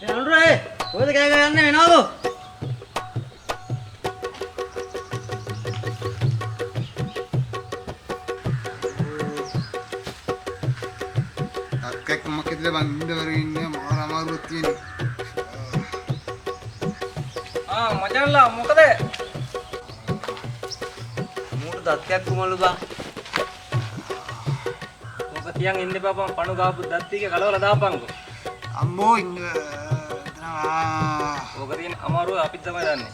අනුරේ කොහෙද කෑ ගහන්නේ එනවලු? අක්කක් මොකද බං ඉඳවර ඉන්නේ මාර අමාරුවක් තියෙන්නේ. මචන්ලා මොකද? මූට දත්යක් කුමලු බං. මොක තියන් ඉන්න බපම් පණු ගාපු දත් ටික කලවලා දාපන්කෝ. අම්මෝ ඉන්න ඕක තියෙන අමාරුව අපිත් තමයි දන්නේ.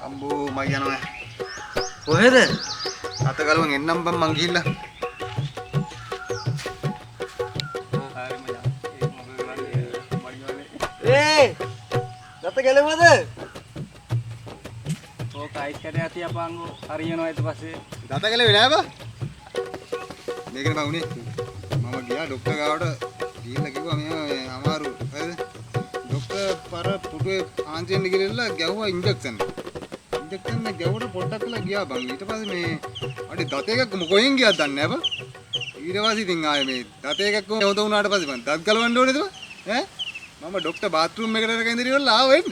අම්බෝ මම යනවා. කොහෙද? අත ගලවන් එන්නම් බං මං ගිහිල්ලා. දත ගැලෙමද? ඕක අයිස් කැටයක් තියපන්කෝ හරියනවා ඊට පස්සේ. දත ගලේ නෑ බං. මේකනේ බං උනේ. මම ගියා ડોක්ටර් ගාවට ගිහිල්ලා කිව්වා මේ අමාරු. හරිද? ડોක්ටර් පර පුටුවේ ආන්තිෙන් ගිහිල්ලා ගැව්වා ඉන්ජෙක්ෂන්. ඉන්ජෙක්ෂන් එක ගැවුවට පොඩ්ඩක් වෙලා ගියා බං. ඊට පස්සේ මේ අඩේ දත එකක් කොහෙන් ගියාද දන්නේ නෑ බං. ඊට පස්සේ ඉතින් ආයේ මේ දත එකක් කොහොමද හොද වුණාට පස්සේ මං දත් ගලවන්න ඕනේද බං? ඈ මම ડોක්ටර් බාත්රූම් එකට යනකන් ඉඳලා ආව එන්න.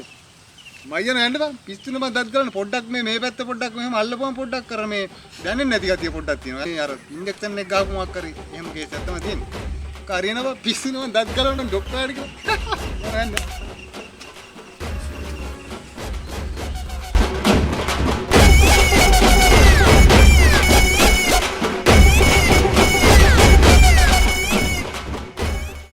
මයියන යන්න බං පිස්සුන බං දත් ගලවන්න පොඩ්ඩක් මේ පැත්ත පොඩ්ඩක් මෙහෙම අල්ලපුවම පොඩ්ඩක් කර මේ දැනෙන්නේ නැති ගතිය පොඩ්ඩක් තියෙනවා. අර ඉන්ජෙක්ෂන් එක ගාපු මොකක් කරේ එහෙම කේස් එකක් තමයි තියෙන්නේ. කාරියනවා පිස්සුන බං දත් ගලවන්න ડોක්ටර් ආඩ කියලා. යන්න.